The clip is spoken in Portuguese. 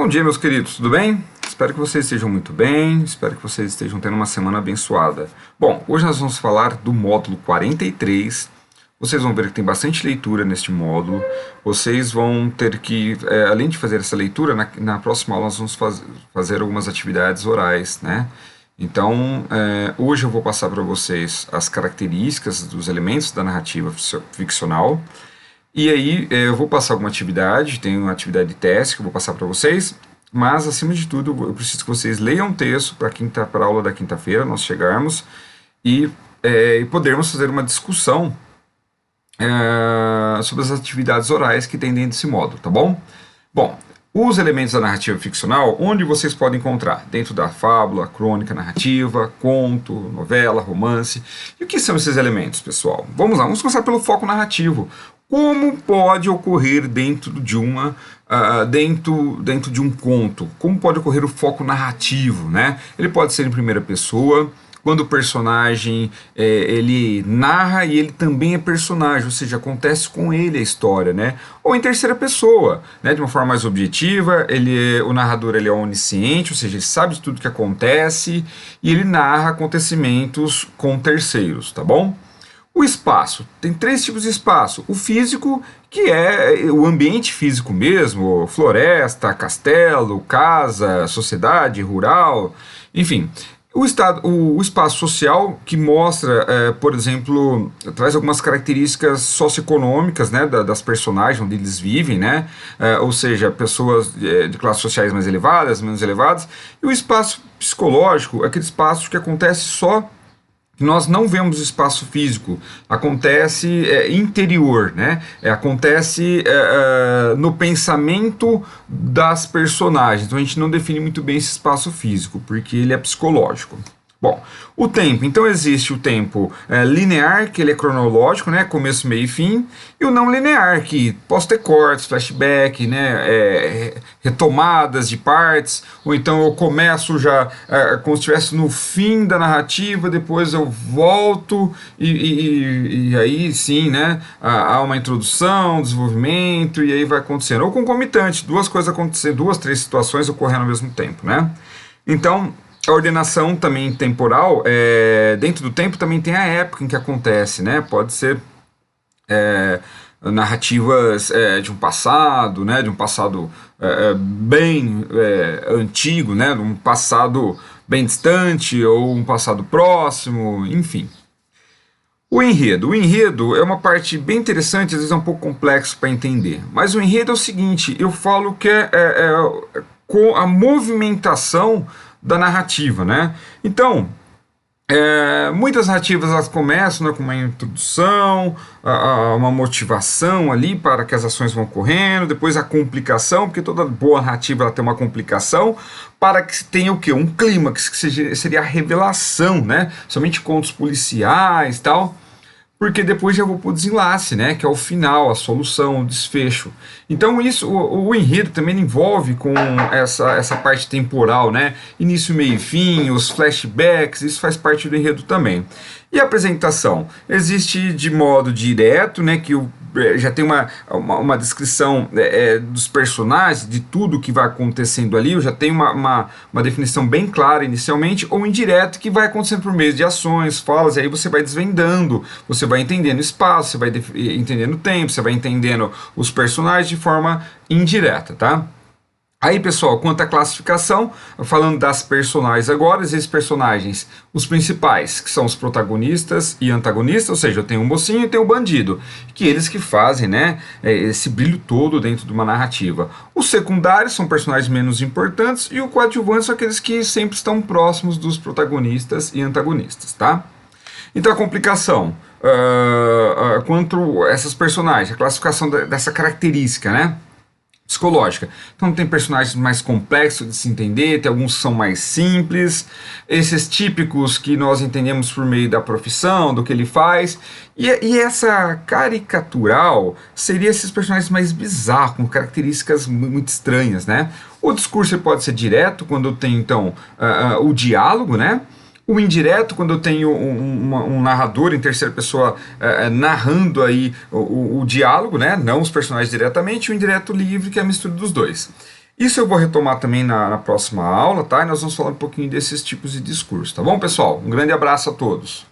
Bom dia, meus queridos, tudo bem? Espero que vocês estejam muito bem, espero que vocês estejam tendo uma semana abençoada. Bom, hoje nós vamos falar do módulo 43. Vocês vão ver que tem bastante leitura neste módulo. Vocês vão ter que, além de fazer essa leitura, na próxima aula nós vamos fazer algumas atividades orais, né? Então, hoje eu vou passar para vocês as características dos elementos da narrativa ficcional. E aí eu vou passar alguma atividade, tem uma atividade de teste que eu vou passar para vocês, mas acima de tudo eu preciso que vocês leiam o texto para a aula da quinta-feira, nós chegarmos e podermos fazer uma discussão sobre as atividades orais que tem dentro desse módulo, tá bom? Bom, os elementos da narrativa ficcional, onde vocês podem encontrar? Dentro da fábula, crônica narrativa, conto, novela, romance. E o que são esses elementos, pessoal? Vamos lá, vamos começar pelo foco narrativo. Como pode ocorrer dentro de dentro de um conto? Como pode ocorrer o foco narrativo, né? Ele pode ser em primeira pessoa, quando o personagem ele narra e ele também é personagem, ou seja, acontece com ele a história, né? Ou em terceira pessoa, né? De uma forma mais objetiva, o narrador ele é onisciente, ou seja, ele sabe de tudo que acontece e ele narra acontecimentos com terceiros, tá bom? O espaço, tem três tipos de espaço. O físico, que é o ambiente físico mesmo, floresta, castelo, casa, sociedade, rural, enfim. O espaço social, que mostra, por exemplo, traz algumas características socioeconômicas, né, das personagens onde eles vivem, né, ou seja, pessoas de classes sociais mais elevadas, menos elevadas. E o espaço psicológico, aquele espaço que acontece só. Nós não vemos espaço físico, acontece interior, né? Acontece no pensamento das personagens. Então a gente não define muito bem esse espaço físico, porque ele é psicológico. Bom, o tempo. Então existe o tempo linear, que ele é cronológico, né? Começo, meio e fim. E o não linear, que posso ter cortes, flashback, né? Retomadas de partes. Ou então eu começo já como se estivesse no fim da narrativa, depois eu volto e aí sim, né? Há uma introdução, desenvolvimento e aí vai acontecendo. Ou concomitante, duas coisas acontecendo, duas, três situações ocorrendo ao mesmo tempo, né? Então, a ordenação também temporal, dentro do tempo também tem a época em que acontece, né? Pode ser narrativas de um passado, né? De um passado bem antigo, né? De um passado bem distante ou um passado próximo, enfim. O enredo é uma parte bem interessante, às vezes é um pouco complexo para entender, mas o enredo é o seguinte, eu falo que com a movimentação da narrativa, né? Então, muitas narrativas elas começam, né, com uma introdução, uma motivação ali para que as ações vão ocorrendo, depois a complicação, porque toda boa narrativa ela tem uma complicação, para que tenha o quê? Um clímax, que seria a revelação, né? Somente contos policiais e tal. Porque depois já vou para o desenlace, né, que é o final, a solução, o desfecho. Então isso, o enredo também envolve com essa parte temporal, né, início, meio e fim, os flashbacks, isso faz parte do enredo também. E a apresentação? Existe de modo direto, né, que já tem uma descrição dos personagens, de tudo que vai acontecendo ali, eu já tenho uma definição bem clara inicialmente, ou indireto, que vai acontecendo por meio de ações, falas, e aí você vai desvendando, você vai entendendo o espaço, você vai entendendo o tempo, você vai entendendo os personagens de forma indireta, tá? Aí, pessoal, quanto à classificação, falando das personagens agora, existem personagens, os principais, que são os protagonistas e antagonistas, ou seja, eu tenho um mocinho e tenho um bandido, que eles que fazem, né, esse brilho todo dentro de uma narrativa. Os secundários são personagens menos importantes e os coadjuvantes são aqueles que sempre estão próximos dos protagonistas e antagonistas, tá? Então a complicação, quanto a essas personagens, a classificação dessa característica, né? Psicológica. Então tem personagens mais complexos de se entender, tem alguns que são mais simples, esses típicos que nós entendemos por meio da profissão, do que ele faz, e essa caricatural seria esses personagens mais bizarros, com características muito estranhas, né? O discurso pode ser direto, quando eu tenho então o diálogo, né? O indireto, quando eu tenho um narrador em terceira pessoa narrando aí o diálogo, né? Não os personagens diretamente, e o indireto livre, que é a mistura dos dois. Isso eu vou retomar também na próxima aula, tá? E nós vamos falar um pouquinho desses tipos de discurso, tá bom, pessoal? Um grande abraço a todos.